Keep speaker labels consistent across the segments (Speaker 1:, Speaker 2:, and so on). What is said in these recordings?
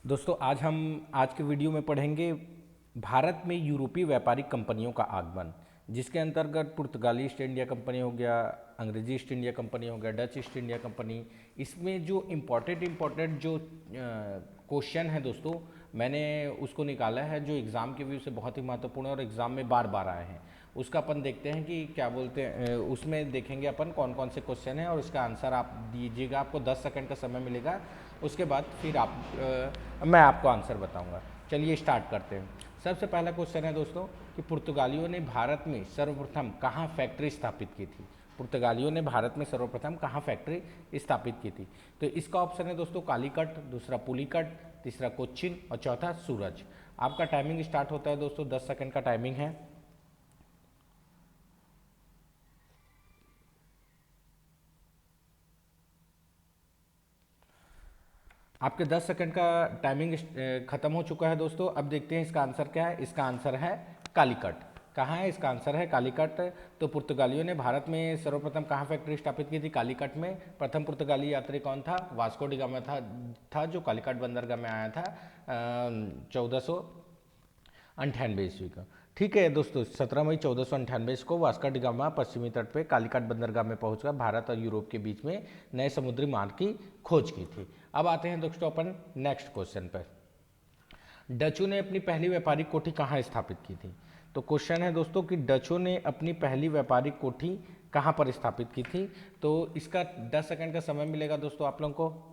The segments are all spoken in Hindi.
Speaker 1: दोस्तों आज के वीडियो में पढ़ेंगे भारत में यूरोपीय व्यापारिक कंपनियों का आगमन, जिसके अंतर्गत पुर्तगाली ईस्ट इंडिया कंपनी हो गया, अंग्रेजी ईस्ट इंडिया कंपनी हो गया, डच ईस्ट इंडिया कंपनी। इसमें जो इम्पोर्टेंट जो क्वेश्चन है दोस्तों, मैंने उसको निकाला है जो एग्ज़ाम के व्यू से बहुत ही महत्वपूर्ण है और एग्ज़ाम में बार बार आए हैं। उसका अपन देखते हैं कि क्या बोलते हैं, उसमें देखेंगे अपन कौन कौन से क्वेश्चन हैं और उसका आंसर आप दीजिएगा। आपको 10 सेकंड का समय मिलेगा, उसके बाद फिर मैं आपको आंसर बताऊंगा। चलिए स्टार्ट करते हैं। सबसे पहला क्वेश्चन है दोस्तों कि पुर्तगालियों ने भारत में सर्वप्रथम कहाँ फैक्ट्री स्थापित की थी। पुर्तगालियों ने भारत में सर्वप्रथम कहाँ फैक्ट्री स्थापित की थी। तो इसका ऑप्शन है दोस्तों कालीकट, दूसरा पुलिकट, तीसरा कोच्चिन और चौथा सूरज। आपका टाइमिंग स्टार्ट होता है दोस्तों, 10 सेकंड का टाइमिंग है। आपके 10 सेकंड का टाइमिंग खत्म हो चुका है दोस्तों। अब देखते हैं इसका आंसर क्या है। इसका आंसर है कालीकट। कहाँ है? इसका आंसर है कालीकट। तो पुर्तगालियों ने भारत में सर्वप्रथम कहाँ फैक्ट्री स्थापित की थी? कालीकट में। प्रथम पुर्तगाली यात्री कौन था? वास्को डी गामा था जो कालीकट बंदरगाह में आया था 1498 ईस्वी का। ठीक है दोस्तों, 17 मई 1498 को वास्को डी गामा पश्चिमी तट पे कालीकट बंदरगाह में पहुंचकर भारत और यूरोप के बीच में नए समुद्री मार्ग की खोज की थी। अब आते हैं दोस्तों अपन नेक्स्ट क्वेश्चन पर। डचों ने अपनी पहली व्यापारिक कोठी कहाँ स्थापित की थी? तो क्वेश्चन है दोस्तों कि डचों ने अपनी पहली व्यापारिक कोठी कहाँ पर स्थापित की थी। तो इसका 10 सेकंड का समय मिलेगा दोस्तों आप लोगों को।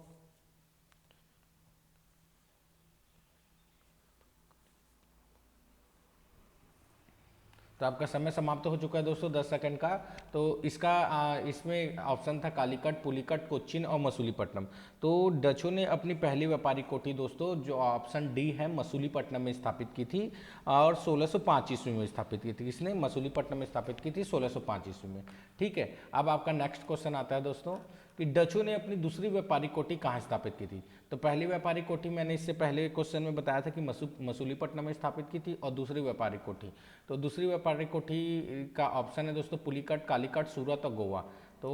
Speaker 1: तो आपका समय समाप्त हो चुका है दोस्तों, 10 सेकंड का। तो इसमें ऑप्शन था कालीकट, पुलिकट, कोच्चिन और मसूलीपट्टनम। तो डचों ने अपनी पहली व्यापारिक कोठी दोस्तों, जो ऑप्शन डी है, मसूलीपट्टनम में स्थापित की थी और 1605 ईस्वी में स्थापित की थी। किसने? मसूलीपट्टनम में स्थापित की थी 1605 ईस्वी में। ठीक है, अब आपका नेक्स्ट क्वेश्चन आता है दोस्तों कि डचों ने अपनी दूसरी व्यापारिक कोठी कहाँ स्थापित की थी। तो पहली व्यापारिक कोठी मैंने इससे पहले क्वेश्चन में बताया था कि मसूलीपट्टनम में स्थापित की थी, और दूसरी व्यापारिक कोठी, तो दूसरी व्यापारिक कोठी का ऑप्शन है दोस्तों पुलिकट, कालीकट, सूरत और गोवा। तो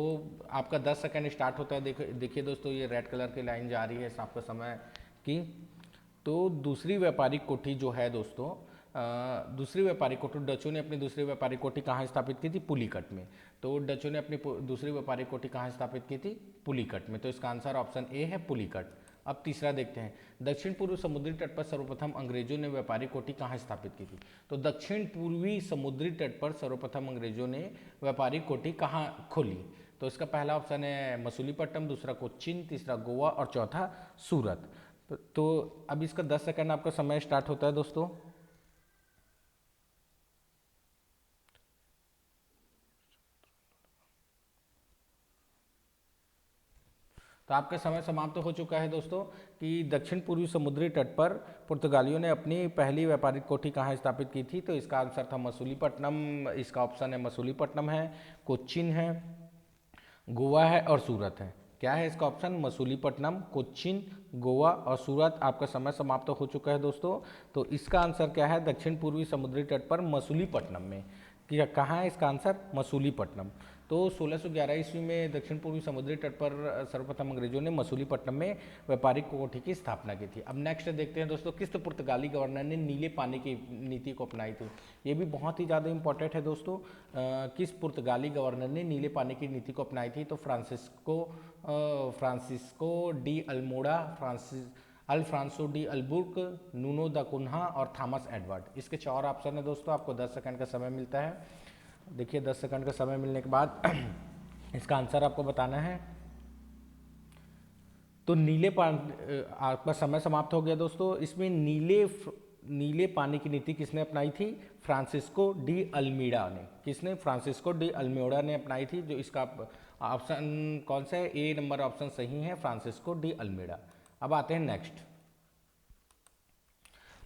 Speaker 1: आपका 10 सेकंड स्टार्ट होता है। देखिए दोस्तों, ये रेड कलर की लाइन जा रही है आपका समय की। तो दूसरी व्यापारिक कोठी जो है दोस्तों, दूसरी व्यापारिक कोठी, डचों ने अपनी दूसरी व्यापारिक कोठी कहाँ स्थापित की थी? पुलिकट में। तो डचों ने अपनी दूसरी व्यापारिक कोठी कहाँ स्थापित की थी? पुलिकट में। तो इसका आंसर ऑप्शन ए है, पुलिकट। अब तीसरा देखते हैं। दक्षिण पूर्व समुद्री तट पर सर्वप्रथम अंग्रेजों ने व्यापारिक कोठी कहाँ स्थापित की थी? तो दक्षिण पूर्वी समुद्री तट पर सर्वप्रथम अंग्रेजों ने व्यापारिक कोठी कहाँ खोली? तो इसका पहला ऑप्शन है मसूलीपट्टनम, दूसरा कोच्चिन, तीसरा गोवा और चौथा सूरत। तो अब इसका 10 सेकंड आपका समय स्टार्ट होता है दोस्तों। तो आपका समय समाप्त हो चुका है दोस्तों कि दक्षिण पूर्वी समुद्री तट पर पुर्तगालियों ने अपनी पहली व्यापारिक कोठी कहाँ स्थापित की थी। तो इसका आंसर था मसूलीपट्टनम। इसका ऑप्शन है मसूलीपट्टनम है, कोच्चिन है, गोवा है और सूरत है। क्या है इसका ऑप्शन? मसूलीपट्टनम, कोच्चिन, गोवा और सूरत। आपका समय समाप्त हो चुका है दोस्तों। तो इसका आंसर क्या है? दक्षिण पूर्वी समुद्री तट पर मसूलीपट्टनम में। क्या कहाँ है इसका आंसर? मसूलीपट्टनम। तो 1611 ईस्वी में दक्षिण पूर्वी समुद्री तट पर सर्वप्रथम अंग्रेजों ने मसूलीपट्टनम में व्यापारिक कोठी की स्थापना की थी। अब नेक्स्ट देखते हैं दोस्तों, किस पुर्तगाली गवर्नर ने नीले पानी की नीति को अपनाई थी। ये भी बहुत ही ज़्यादा इंपॉर्टेंट है दोस्तों। किस पुर्तगाली गवर्नर ने नीले पानी की नीति को अपनाई थी? तो Francisco de Almeida, Alfonso de Albuquerque, Nuno da Cunha और थॉमस एडवर्ड। इसके 4 ऑप्शन है दोस्तों। आपको 10 सेकंड का समय मिलता है। देखिए 10 सेकंड का समय मिलने के बाद इसका आंसर आपको बताना है। तो आपका समय समाप्त हो गया दोस्तों। इसमें नीले पानी की नीति किसने अपनाई थी? फ्रांसिस्को डी अल्मीड़ा ने। किसने? फ्रांसिस्को डी अल्मीड़ा ने अपनाई थी। जो इसका ऑप्शन कौन सा है? ए नंबर ऑप्शन सही है, फ्रांसिस्को डी अल्मीड़ा। अब आते हैं नेक्स्ट।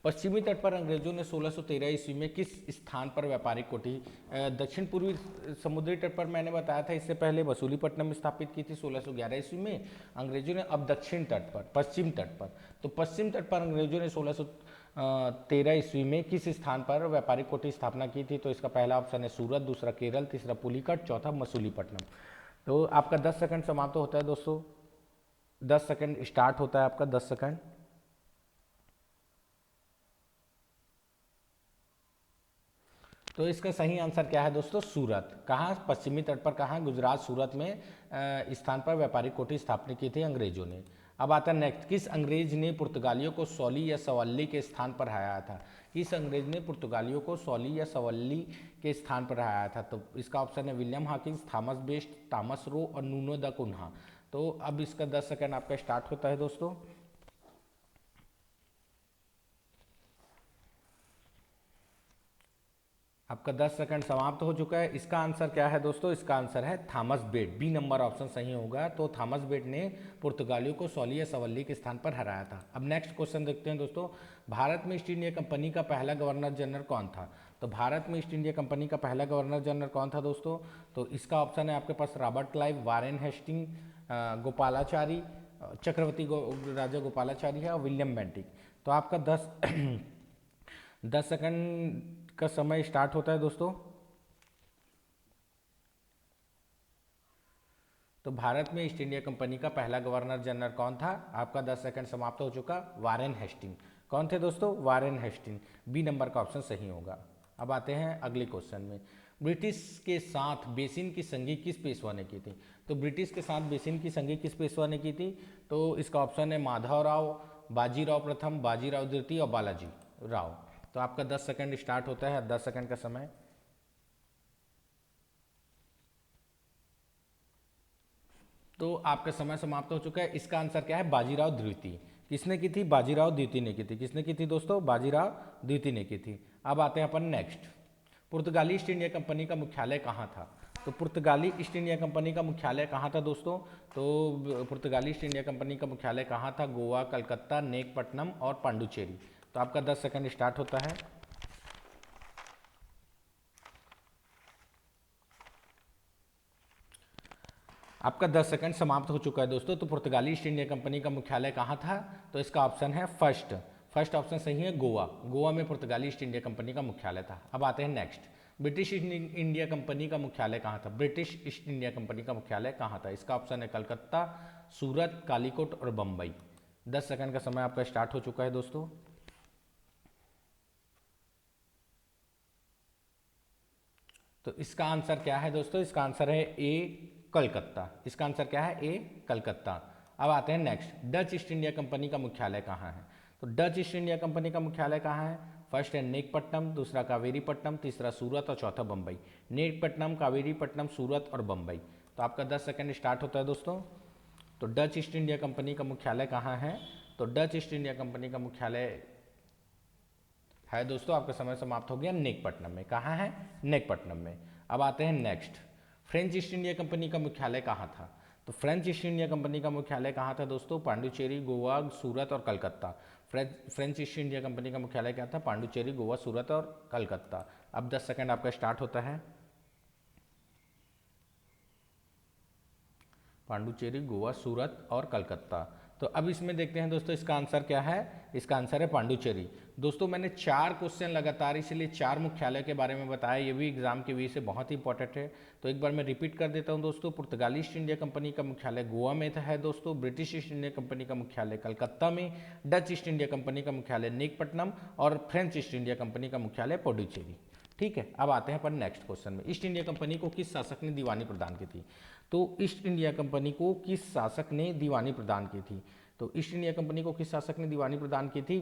Speaker 1: पश्चिमी तट पर अंग्रेजों ने 1613 ईस्वी में किस स्थान पर व्यापारिक कोठी, दक्षिण पूर्वी समुद्री तट पर मैंने बताया था इससे पहले मसूलीपट्टनम में स्थापित की थी 1611 ईस्वी में अंग्रेजों ने। अब दक्षिण तट पर, पश्चिम तट पर, तो पश्चिम तट पर अंग्रेजों ने 1613 ईस्वी में किस स्थान पर व्यापारिक कोठी स्थापना की थी। तो इसका पहला ऑप्शन है सूरत, दूसरा केरल, तीसरा पुलिकट, चौथा मसूलीपट्टनम। तो आपका 10 सेकंड समाप्त होता है दोस्तों। 10 सेकंड स्टार्ट होता है आपका, 10 सेकंड। तो इसका सही आंसर क्या है दोस्तों? सूरत। कहाँ? पश्चिमी तट पर कहाँ? गुजरात, सूरत में स्थान पर व्यापारिक कोठी स्थापित की थी अंग्रेजों ने। अब आता है नेक्स्ट, किस अंग्रेज ने पुर्तगालियों को सौली या सवल्ली के स्थान पर हराया था? किस अंग्रेज ने पुर्तगालियों को सौली या सवल्ली के स्थान पर हराया था? तो इसका ऑप्शन है William Hawkins, Thomas best, Thomas Roe और नूनो द कुन्हा। तो अब इसका 10 सेकंड आपका स्टार्ट होता है दोस्तों। आपका 10 सेकंड समाप्त हो चुका है। इसका आंसर क्या है दोस्तों? इसका आंसर है थॉमस बेट। बी नंबर ऑप्शन सही होगा। तो थॉमस बेट ने पुर्तगालियों को सौली या सवल्ली के स्थान पर हराया था। अब नेक्स्ट क्वेश्चन देखते हैं दोस्तों, भारत में ईस्ट इंडिया कंपनी का पहला गवर्नर जनरल कौन था? तो भारत में ईस्ट इंडिया कंपनी का पहला गवर्नर जनरल कौन था दोस्तों? तो इसका ऑप्शन है आपके पास Robert Clive, Warren Hastings, Gopalachari, Chakravarti Raja Gopalachari है और विलियम बेंटिक। तो आपका 10 सेकंड का समय स्टार्ट होता है दोस्तों। तो भारत में ईस्ट इंडिया कंपनी का पहला गवर्नर जनरल कौन था? आपका 10 सेकंड समाप्त हो चुका। Warren Hastings. कौन थे दोस्तों? Warren Hastings. बी नंबर का ऑप्शन सही होगा। अब आते हैं अगले क्वेश्चन में, ब्रिटिश के साथ बेसिन की संधि किस पेशवा ने की थी? तो ब्रिटिश के साथ बेसिन की संधि किस पेशवा ने की थी? तो इसका ऑप्शन है माधवराव, बाजीराव प्रथम, बाजीराव द्वितीय और बालाजी राव। तो आपका 10 सेकंड स्टार्ट होता है, 10 सेकंड का समय। तो आपका समय समाप्त हो चुका है। इसका आंसर क्या है? बाजीराव द्वितीय। किसने की थी? बाजीराव द्वितीय ने की थी। किसने की थी दोस्तों? बाजीराव द्वितीय ने की थी। अब आते हैं अपन नेक्स्ट, पुर्तगाली ईस्ट इंडिया कंपनी का मुख्यालय कहाँ था? तो पुर्तगाली ईस्ट इंडिया कंपनी का मुख्यालय कहाँ था दोस्तों? तो पुर्तगाली ईस्ट इंडिया कंपनी का मुख्यालय कहाँ था? गोवा, कलकत्ता, नेकपट्टनम और पांडुचेरी। तो आपका 10 सेकंड स्टार्ट होता है। आपका 10 सेकंड समाप्त हो चुका है दोस्तों। तो पुर्तगाली ईस्ट इंडिया कंपनी का मुख्यालय कहाँ था? तो इसका ऑप्शन है फर्स्ट। फर्स्ट ऑप्शन सही है, गोवा। गोवा में पुर्तगाली ईस्ट इंडिया कंपनी का मुख्यालय था। अब आते हैं next, British east India company का मुख्यालय कहाँ था? ब्रिटिश ईस्ट इंडिया कंपनी का मुख्यालय कहाँ था? इसका ऑप्शन है कलकत्ता, सूरत, कालीकोट और बम्बई। 10 सेकंड का समय आपका स्टार्ट हो चुका है दोस्तों। तो इसका आंसर क्या है दोस्तों? इसका आंसर है ए, कलकत्ता। इसका आंसर क्या है? ए, कलकत्ता। अब आते हैं next, Dutch east India company का मुख्यालय कहाँ है? तो डच ईस्ट इंडिया कंपनी का मुख्यालय कहाँ है? फर्स्ट है नेकपट्टनम, दूसरा कावेरीपट्टनम, तीसरा सूरत और चौथा बम्बई। नेकपट्टनम, कावेरीपट्टनम, सूरत और बम्बई। तो आपका 10 सेकंड स्टार्ट होता है दोस्तों। तो डच ईस्ट इंडिया कंपनी का मुख्यालय कहाँ है? तो डच ईस्ट इंडिया कंपनी का मुख्यालय है दोस्तों, आपका समय समाप्त हो गया, नेकपट्टनम में। कहाँ है? नेकपट्टनम में। अब आते हैं next, French east India company का मुख्यालय कहाँ था? तो फ्रेंच ईस्ट इंडिया कंपनी का मुख्यालय कहाँ था दोस्तों? पांडुचेरी, गोवा, सूरत और Calcutta. French east India company का मुख्यालय क्या था? पांडुचेरी, गोवा, सूरत और कलकत्ता। अब 10 सेकंड आपका स्टार्ट होता है। पांडुचेरी, गोवा, सूरत और कलकत्ता। तो अब इसमें देखते हैं दोस्तों, इसका आंसर क्या है? इसका आंसर है पांडुचेरी। दोस्तों मैंने 4 क्वेश्चन लगातार इसलिए 4 मुख्यालय के बारे में बताया, ये भी एग्जाम के वजह से बहुत ही इंपॉर्टेंट है। तो एक बार मैं रिपीट कर देता हूं दोस्तों, पुर्तगाली ईस्ट इंडिया कंपनी का मुख्यालय गोवा में है दोस्तों, ब्रिटिश ईस्ट इंडिया कंपनी का मुख्यालय कलकत्ता में, डच ईस्ट इंडिया कंपनी का मुख्यालय नेकपट्टनम और फ्रेंच ईस्ट इंडिया कंपनी का मुख्यालय पुडुचेरी। ठीक है, अब आते हैं पर नेक्स्ट क्वेश्चन में, ईस्ट इंडिया कंपनी को किस शासक ने दीवानी प्रदान की थी? तो ईस्ट इंडिया कंपनी को किस शासक ने दीवानी प्रदान की थी? तो ईस्ट इंडिया कंपनी को किस शासक ने दीवानी प्रदान की थी?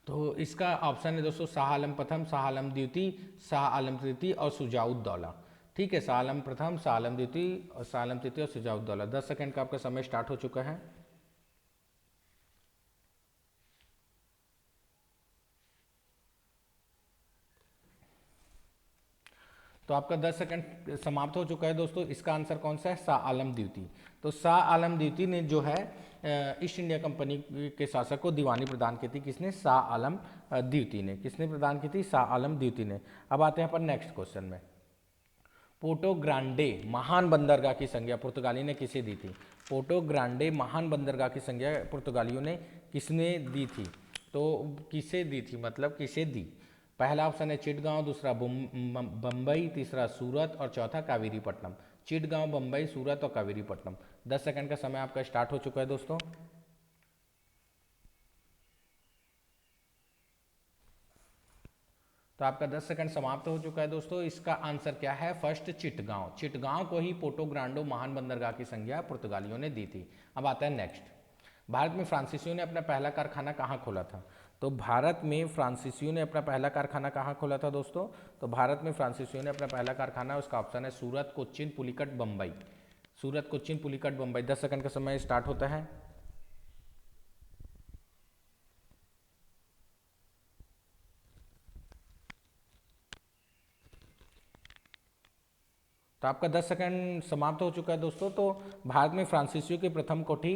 Speaker 1: तो इसका ऑप्शन है दोस्तों शाह आलम प्रथम, शाह आलम द्वितीय, शाह आलम तृतीय और शुजाउद्दौला। ठीक है, शाह आलम प्रथम, शाह आलम द्वितीय और शाह आलम तृतीय और शुजाउद्दौला। 10 सेकंड का आपका समय स्टार्ट हो चुका है। तो आपका 10 सेकंड समाप्त हो चुका है दोस्तों। इसका आंसर कौन सा है? शाह आलम द्वितीय। तो शाह आलम द्वितीय ने जो है ईस्ट इंडिया कंपनी के शासक को दीवानी प्रदान की थी। किसने? शाह आलम द्वितीय ने। किसने प्रदान की थी? शाह आलम द्वितीय ने। अब आते हैं पर नेक्स्ट क्वेश्चन में, पोर्टो ग्रांडे महान बंदरगाह की संज्ञा पुर्तगाली ने किसे दी थी? पोर्टो ग्रांडे महान बंदरगाह की संज्ञा पुर्तगालियों ने किसने दी थी? तो किसे दी थी, मतलब किसे दी? पहला ऑप्शन है चिटगांव, दूसरा बम्बई, तीसरा सूरत और चौथा कावेरीपट्टनम। चिटगांव, बम्बई, सूरत और कावेरीपट्टनम। 10 सेकंड का समय आपका स्टार्ट हो चुका है दोस्तों। तो आपका 10 सेकंड समाप्त हो चुका है दोस्तों। इसका आंसर क्या है? फर्स्ट चिटगांव। चिटगांव को ही पोर्टो ग्रांडो महान बंदरगाह की संज्ञा पुर्तगालियों ने दी थी। अब आता है नेक्स्ट, भारत में फ्रांसीसियों ने अपना पहला कारखाना कहाँ खोला था? तो भारत में फ्रांसीसियों ने अपना पहला कारखाना कहाँ खोला था दोस्तों? तो भारत में फ्रांसीसियों ने अपना पहला कारखाना, उसका ऑप्शन है सूरत, कोच्चिन, पुलिकट, बम्बई। सूरत, कोच्चिन, पुलिकट, बम्बई। 10 सेकंड का समय स्टार्ट होता है। तो आपका 10 सेकंड समाप्त हो चुका है दोस्तों। तो भारत में फ्रांसीसियों की प्रथम कोठी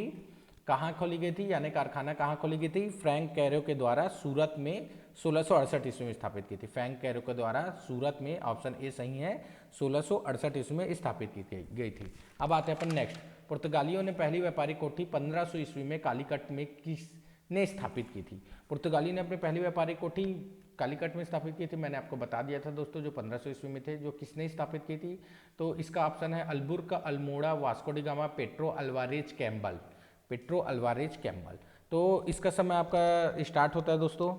Speaker 1: कहाँ खोली गई थी, यानी कारखाना कहाँ खोली गई थी? फ्रैंक कैरो के द्वारा सूरत में 1668 ईस्वी में स्थापित की थी। फ्रैंक कैरो के द्वारा सूरत में, ऑप्शन ए सही है, 1668 ईस्वी में स्थापित की गई थी। अब आते हैं अपन नेक्स्ट, पुर्तगालियों ने पहली व्यापारिक कोठी 1500 ईस्वी में कालीकट में किसने स्थापित की थी? पुर्तगाली ने अपनी पहली व्यापारिक कोठी कालीकट में स्थापित की थी। मैंने आपको बता दिया था दोस्तों, जो 1500 ईस्वी में थे, जो किसने स्थापित की थी? तो इसका ऑप्शन है Albuquerque, Almeida, Vasco da Gama, Pedro Alvares Cabral. Pedro Alvares Cabral. तो इसका समय आपका स्टार्ट होता है दोस्तों।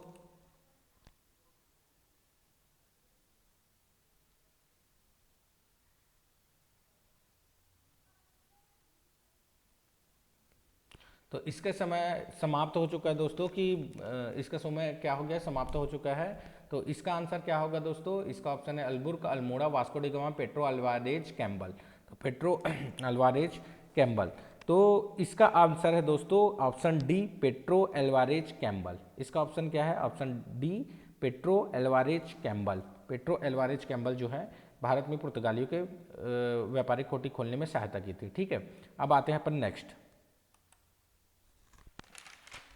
Speaker 1: तो इसका समय समाप्त हो चुका है दोस्तों कि इसका समय क्या हो गया, समाप्त हो चुका है। तो इसका आंसर क्या होगा दोस्तों? इसका ऑप्शन है Albuquerque, Almeida, Vasco da Gama, Pedro Alvares Cabral. तो पेट्रो अल्वारेज कैम्बल। तो इसका आंसर है दोस्तों option D, Pedro Alvares Cabral. इसका ऑप्शन क्या है? Option D, Pedro Alvares Cabral. Pedro Alvares Cabral जो है भारत में पुर्तगालियों के व्यापारिक कोठी खोलने में सहायता की थी। ठीक है, अब आते हैं अपन नेक्स्ट,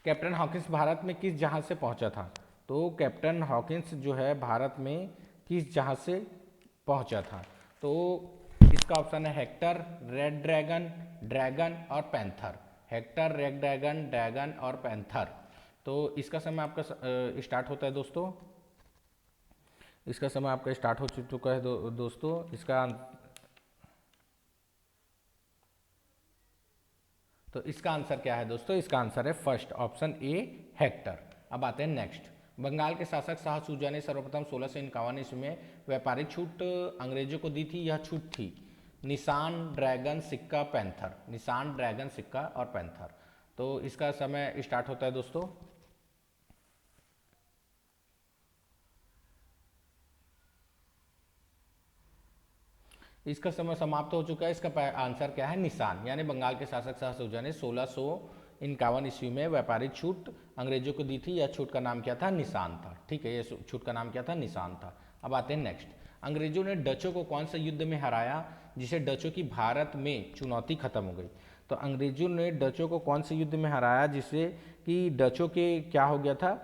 Speaker 1: कैप्टन हॉकिंस भारत में किस जहाज से पहुंचा था? तो कैप्टन हॉकिंस जो है भारत में किस जहाज से पहुंचा था? तो इसका ऑप्शन है हेक्टर, रेड ड्रैगन, ड्रैगन और panther. Hector, red dragon, dragon और पैंथर। तो इसका समय आपका स्टार्ट होता है दोस्तों। इसका समय आपका स्टार्ट हो चुका है दोस्तों। इसका तो इसका आंसर क्या है दोस्तों? इसका आंसर है फर्स्ट, ऑप्शन ए, हेक्टर। अब आते हैं नेक्स्ट, बंगाल के शासक शाह सूजा ने सर्वप्रथम 1651 ईस्वी में व्यापारिक छूट अंग्रेजों को दी थी। यह छूट थी निशान, ड्रैगन, सिक्का, पैंथर। निशान, ड्रैगन, सिक्का और पैंथर। तो इसका समय स्टार्ट होता है दोस्तों। इसका समय समाप्त हो चुका है। इसका आंसर क्या है? निशान। यानी बंगाल के शासक शाह सूजा ने 1651 ईस्वी में व्यापारिक छूट अंग्रेजों को दी थी। यह छूट का नाम क्या था? निशान था। ठीक है, यह छूट का नाम क्या था? निशान था। अब आते हैं नेक्स्ट, अंग्रेजों ने डचों को कौन सा युद्ध में हराया जिसे डचों की भारत में चुनौती खत्म हो गई? तो अंग्रेजों ने डचों को कौन से युद्ध में हराया जिससे कि डचों के क्या हो गया था,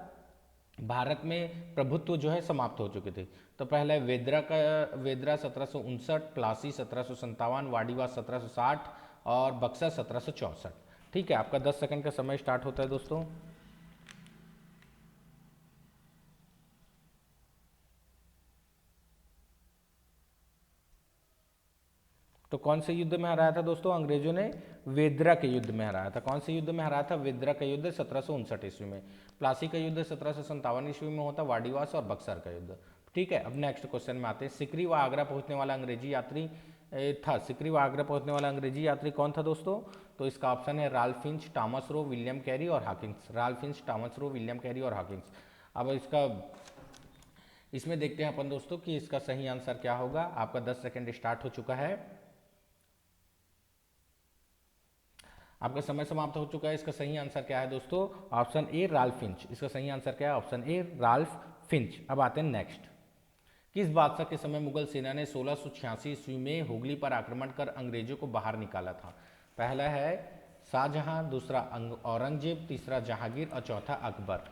Speaker 1: भारत में प्रभुत्व जो है समाप्त हो चुके थे? तो पहला है वेदरा 1759, प्लासी 1757, वाडीवास 1760 और बक्सर 1764। ठीक है, आपका 10 सेकंड का समय स्टार्ट होता है दोस्तों। तो कौन से युद्ध में हराया था दोस्तों? अंग्रेजों ने वेदरा के युद्ध में हराया था। कौन से युद्ध में हराया था? वेदरा का युद्ध 1759 ईस्वी में। प्लासी का युद्ध 1757 ईस्वी में होता, वाडीवास और बक्सर का युद्ध। ठीक है, अब नेक्स्ट क्वेश्चन में आते हैं, सिकरी व आगरा पहुंचने वाला अंग्रेजी यात्री था। सिकरी व आगरा पहुंचने वाला अंग्रेजी यात्री कौन था दोस्तों? तो इसका ऑप्शन है Ralph Fitch, Thomas Roe, William Carey और Hawkins. Ralph Fitch, Thomas Roe, William Carey और हॉकिंस। अब इसमें देखते हैं अपन दोस्तों कि इसका सही आंसर क्या होगा। आपका 10 सेकंड स्टार्ट हो चुका है। आपका समय समाप्त हो चुका है। इसका सही आंसर क्या है दोस्तों? Option A, Ralph Finch. इसका सही आंसर क्या है? Option A, Ralph Finch. अब आते हैं नेक्स्ट, किस बादशाह के समय मुगल सेना ने 1686 ईस्वी में हुगली पर आक्रमण कर अंग्रेजों को बाहर निकाला था? पहला है शाहजहां, दूसरा औरंगजेब, तीसरा जहांगीर और चौथा अकबर।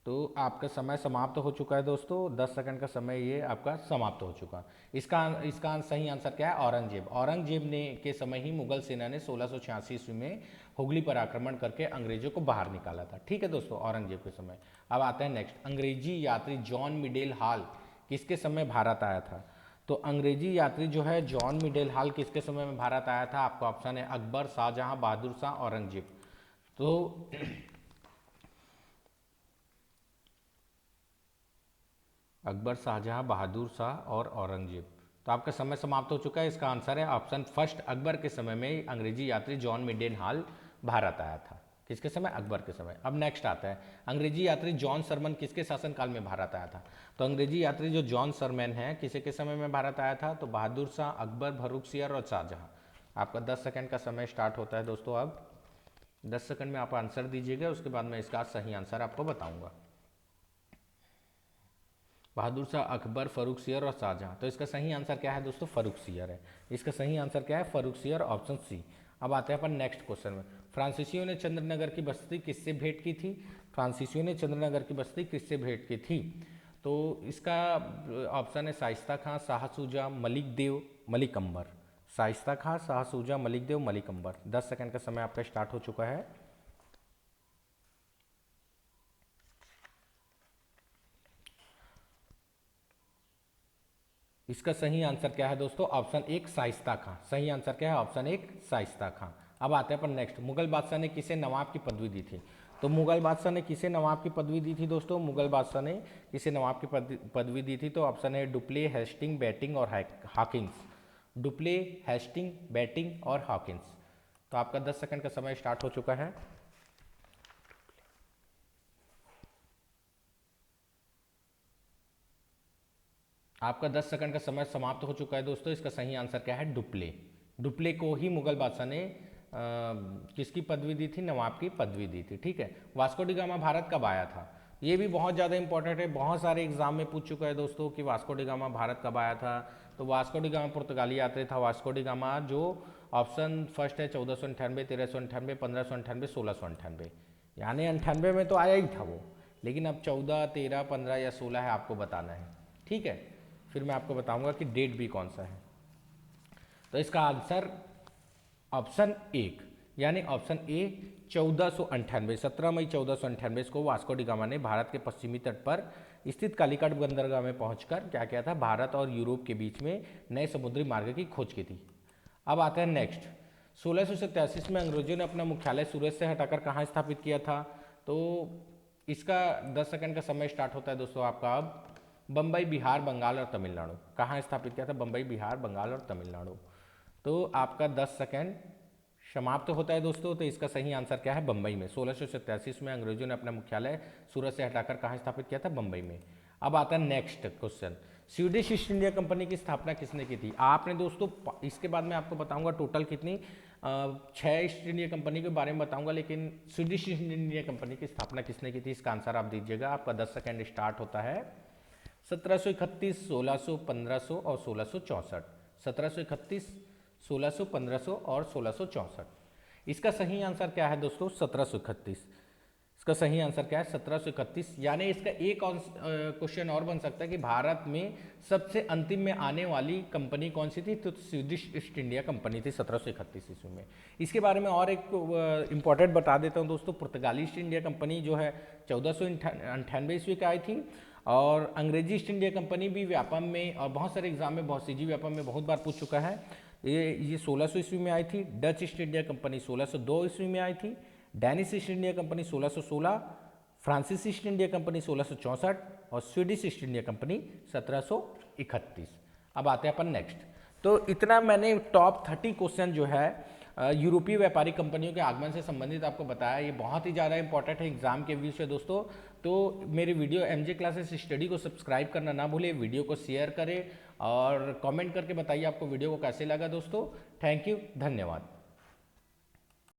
Speaker 1: तो आपका समय समाप्त हो चुका है दोस्तों। 10 सेकंड का समय ये आपका समाप्त हो चुका। इसका सही आंसर क्या है? औरंगजेब। औरंगजेब ने के समय ही मुगल सेना ने 1686 ईस्वी में हुगली पर आक्रमण करके अंग्रेजों को बाहर निकाला था। ठीक है दोस्तों, औरंगजेब के समय। अब आता है नेक्स्ट, अंग्रेजी यात्री जॉन मिडेल हाल किसके समय भारत आया था? तो अंग्रेजी यात्री जो है जॉन मिडेल हाल किसके समय में भारत आया था? आपका ऑप्शन है अकबर, शाहजहां, बहादुर शाह, औरंगजेब। तो अकबर, शाहजहां, बहादुर शाह और औरंगजेब। तो आपका समय समाप्त हो चुका है। इसका आंसर है ऑप्शन फर्स्ट, अकबर के समय में अंग्रेजी यात्री जॉन मिडेनहाल भारत आया था। किसके समय? अकबर के समय। अब नेक्स्ट आता है, अंग्रेजी यात्री जॉन सरमन किसके शासनकाल में भारत आया था? तो अंग्रेजी यात्री जो जॉन सरमैन है किसी के समय में भारत आया था? तो बहादुर शाह, अकबर, फर्रुखसियर और शाहजहां। आपका 10 सेकंड का समय स्टार्ट होता है दोस्तों। अब 10 सेकंड में आप आंसर दीजिएगा, उसके बाद मैं इसका सही आंसर आपको बताऊंगा। बहादुर शाह, अकबर, फर्रुखसियर और शाहजहां। तो इसका सही आंसर क्या है दोस्तों? फर्रुखसियर है। इसका सही आंसर क्या है? Farrukhsiyar, option C. अब आते हैं अपन नेक्स्ट क्वेश्चन में। फ्रांसीसियों ने चंद्रनगर की बस्ती किससे भेंट की थी? फ्रांसीसियों ने चंद्रनगर की बस्ती किससे भेंट की थी? तो इसका ऑप्शन है शाइस्ता खां, शाह सूजा, मलिक देव, मलिक अंबर। शाइस्ता खां, शाह सूजा, मलिक देव, मलिक अंबर। 10 सेकंड का समय आपका स्टार्ट हो चुका है। इसका सही आंसर क्या है दोस्तों? ऑप्शन एक, शाइस्ता खां। सही आंसर क्या है? ऑप्शन एक, शाइस्ता खां। अब आते हैं अपन नेक्स्ट, मुगल बादशाह ने किसे नवाब की पदवी दी थी? तो मुगल बादशाह ने किसे नवाब की पदवी दी थी दोस्तों? मुगल बादशाह ने किसे नवाब की पदवी दी थी? तो ऑप्शन है डुप्ले, हेस्टिंग, बैटिंग और हॉकिंस। डुप्ले, हेस्टिंग, बैटिंग और हॉकिंस। तो आपका 10 सेकंड का समय स्टार्ट हो चुका है। आपका 10 सेकंड का समय समाप्त हो चुका है दोस्तों। इसका सही आंसर क्या है? डुप्ले। डुप्ले को ही मुगल बादशाह ने किसकी पदवी दी थी? नवाब की पदवी दी थी। ठीक है। वास्को डी गामा भारत कब आया था? ये भी बहुत ज़्यादा इंपॉर्टेंट है, बहुत सारे एग्जाम में पूछ चुका है दोस्तों कि वास्को डी गामा भारत कब आया था। तो वास्को डी गामा पुर्तगाली यात्री था। वास्को डी गामा जो ऑप्शन फर्स्ट है 1498, 1398, 1598, 1698, यानी 98 में तो आया ही था वो, लेकिन अब 14, 13, 15 या 16 है, आपको बताना है। ठीक है, फिर मैं आपको बताऊंगा कि डेट भी कौन सा है। तो इसका आंसर ऑप्शन एक, यानी ऑप्शन ए 1498, 17 मई 1498 को वास्को डी गामा ने भारत के पश्चिमी तट पर स्थित कालीकट बंदरगाह में पहुंचकर क्या किया था? भारत और यूरोप के बीच में नए समुद्री मार्ग की खोज की थी। अब आते हैं नेक्स्ट, 1687 में अंग्रेजों ने अपना मुख्यालय सूरत से हटाकर कहाँ स्थापित किया था? तो इसका 10 सेकंड का समय स्टार्ट होता है दोस्तों आपका। अब बम्बई, बिहार, बंगाल और तमिलनाडु। कहाँ स्थापित किया था? बम्बई, बिहार, बंगाल और तमिलनाडु। तो आपका 10 सेकंड समाप्त होता है दोस्तों। तो इसका सही आंसर क्या है? बम्बई में। 1687 में अंग्रेजों ने अपना मुख्यालय सूरत से हटाकर कहाँ स्थापित किया था? बम्बई में। अब आता है next question, Swedish east India company की स्थापना किसने की थी? आपने दोस्तों इसके बाद मैं आपको बताऊंगा टोटल कितनी 6 ईस्ट इंडिया कंपनी के बारे में बताऊंगा, लेकिन स्वीडिश ईस्ट इंडिया कंपनी की स्थापना किसने की थी? इसका आंसर आप दीजिएगा। आपका 10 सेकंड स्टार्ट होता है। 1731, 1600, 1500 और 1664। 1731, 1600, 1500 और 1664। इसका सही आंसर क्या है दोस्तों? 1731। इसका सही आंसर क्या है? 1731। यानी इसका एक क्वेश्चन और बन सकता है कि भारत में सबसे अंतिम में आने वाली कंपनी कौन सी थी? तो स्वीडिश ईस्ट इंडिया कंपनी थी 1731 ईस्वी में। इसके बारे में और एक इंपॉर्टेंट बता देता हूँ दोस्तों, पुर्तगाली ईस्ट इंडिया कंपनी जो है 1498 ईस्वी का आई थी, और अंग्रेजी ईस्ट इंडिया कंपनी भी व्यापम में और बहुत सारे एग्जाम में, बहुत सीजी व्यापम में बहुत बार पूछ चुका है। ये 1600 ईस्वी में आई थी। डच ईस्ट इंडिया कंपनी 1602 ईस्वी में आई थी। डेनिश ईस्ट इंडिया कंपनी 1616, फ्रांसीसी ईस्ट इंडिया कंपनी 1664 और स्वीडिश ईस्ट इंडिया कंपनी 1731। अब आते हैं अपन नेक्स्ट। तो इतना मैंने टॉप 30 क्वेश्चन जो है यूरोपीय व्यापारिक कंपनियों के आगमन से संबंधित आपको बताया। ये बहुत ही ज़्यादा इंपॉर्टेंट है एग्जाम के व्यू से दोस्तों। तो मेरे वीडियो एमजे क्लासेस स्टडी को सब्सक्राइब करना ना भूलें, वीडियो को शेयर करें और कमेंट करके बताइए आपको वीडियो को कैसे लगा दोस्तों। थैंक यू, धन्यवाद।